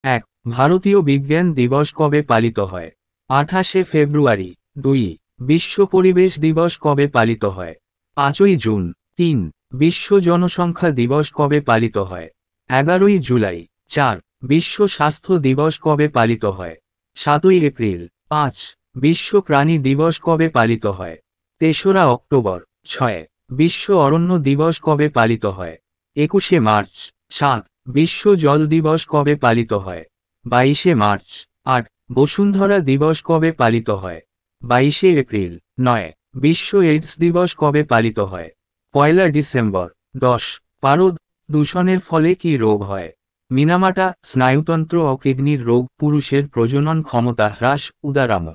এক। ভারতীয় বিজ্ঞান দিবস কবে পালিত হয়? 28শে ফেব্রুয়ারি। 2। বিশ্ব পরিবেশ দিবস কবে পালিত হয়? 5ই জুন। 3। বিশ্ব জনসংখ্যা দিবস কবে পালিত হয়? 11ই জুলাই। 4। বিশ্ব স্বাস্থ্য দিবস কবে পালিত হয়? 7ই এপ্রিল। 5। বিশ্ব প্রাণী দিবস কবে পালিত হয়? 3রা অক্টোবর। 6। বিশ্ব অরণ্য দিবস কবে পালিত হয়? 21শে মার্চ। 7। বিশ্ব জল দিবস কবে পালিত হয়? 22শে মার্চ। 8। বসুন্ধরা দিবস কবে পালিত হয়? 22শে এপ্রিল। 9। বিশ্ব এইডস দিবস কবে পালিত হয়? 1লা ডিসেম্বর। 10। পারদ দূষণের ফলে কি রোগ হয়? মিনামাটা স্নায়ুতন্ত্র ও কিডনির রোগ, পুরুষের প্রজনন ক্ষমতা হ্রাস, উদারাম।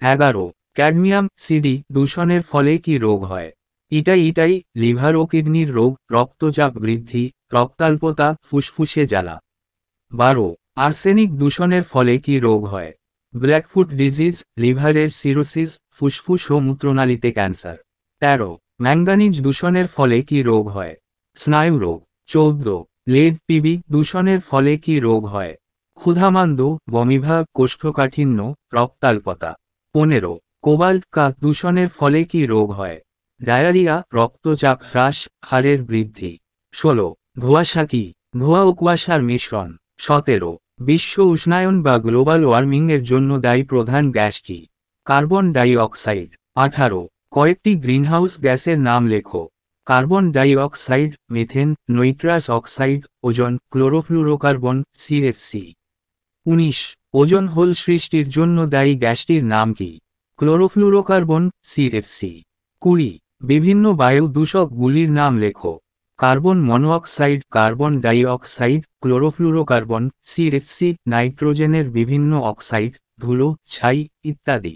11। ক্যাডমিয়াম সিডি দূষণের ফলে কি রোগ হয়? ইটাই লিভার ও কিডনির রোগ, রক্তচাপ বৃদ্ধি, রক্তাল্পতা, ফুসফুসে জ্বালা। 12। আর্সেনিক দূষণের ফলে কি রোগ হয়? ব্ল্যাকফুট ডিজিজ, লিভারের সিরোসিস, ফুসফুস ও মূত্রনালীতে ক্যান্সার। 13। ম্যাঙ্গানিজ দূষণের ফলে কি রোগ হয়? স্নায়ু রোগ। 14। লেড পিবি দূষণের ফলে কি রোগ হয়? ক্ষুধামান্দ, বমিভাব, কোষ্ঠকাঠিন্য, রক্তাল্পতা। 15। কোবাল্ট দূষণের ফলে কি রোগ হয়? ডায়রিয়া, রক্তচাপ হ্রাস, হাড়ের বৃদ্ধি। 16। ধোঁয়াশা কি? ধোঁয়া ও কুয়াশার মিশ্রণ। 17। বিশ্ব উষ্ণায়ন বা গ্লোবাল ওয়ার্মিংয়ের জন্য দায়ী প্রধান গ্যাস কি? Carbon dioxide. 18। কয়েকটি গ্রিনহাউস গ্যাসের নাম লেখো। Carbon dioxide, methane, nitrous oxide, ozone, chlorofluorocarbon, CFC. 19। Ozone hole সৃষ্টির জন্য দায়ী গ্যাসটির নাম কি? Chlorofluorocarbon, CFC. 20। বিভিন্ন বায়ু দূষকগুলির নাম লেখো। Carbon monoxide, carbon dioxide, chlorofluorocarbon, CFC, নাইট্রোজেনের বিভিন্ন অক্সাইড, ধুলো, ছাই, ইত্যাদি।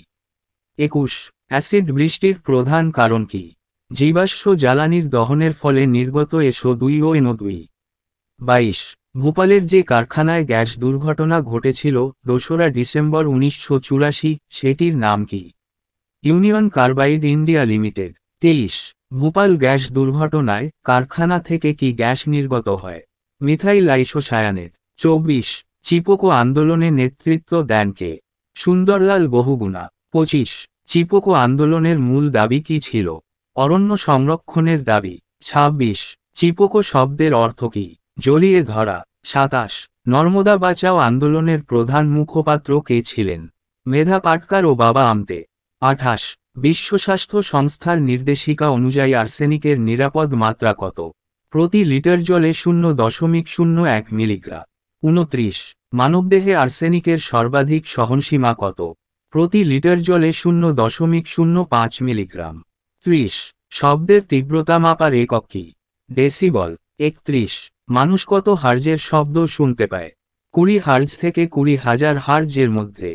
21। অ্যাসিড বৃষ্টির প্রধান কারণ কি? জীবাশ্ম জ্বালানির দহনের ফলে নির্গত SO2 ও NO2। 22। ভোপালের যে কারখানায় গ্যাস দুর্ঘটনা ঘটেছিল 2রা ডিসেম্বর 1984, সেটির নাম কি? Union carbide India limited. 23। Bhopal gas দুর্ঘটনায় কারখানা থেকে কি গ্যাস নির্গত হয়? Methyl isocyanate. 24। চিপকো আন্দোলনে নেতৃত্ব দেন কে? সুন্দরলাল বহুগুণা। 25। চিপকো আন্দোলনের মূল দাবি কি ছিল? অরণ্য সংরক্ষণের দাবি। 26। চিপকো শব্দের অর্থ কি? জড়িয়ে ধরা। 27। নর্মদা বাঁচাও আন্দোলনের প্রধান মুখপাত্র কে ছিলেন? মেধা পাটকার ও বাবা আমতে। 28। বিশ্ব স্বাস্থ্য সংস্থার নির্দেশিকা অনুযায়ী আর্সেনিকের নিরাপদ মাত্রা কত? প্রতি লিটার জলে 0.01 মিলিগ্রাম। 29। মানবদেহে আর্সেনিকের সর্বাধিক সহনসীমা কত? প্রতি লিটার জলে 0.05 মিলিগ্রাম। 30। শব্দের তীব্রতা মাপার একক কি? ডেসিবল। 31। মানুষ কত হার্জের শব্দ শুনতে পায়? 20 হার্জ থেকে 20,000 হার্জের মধ্যে।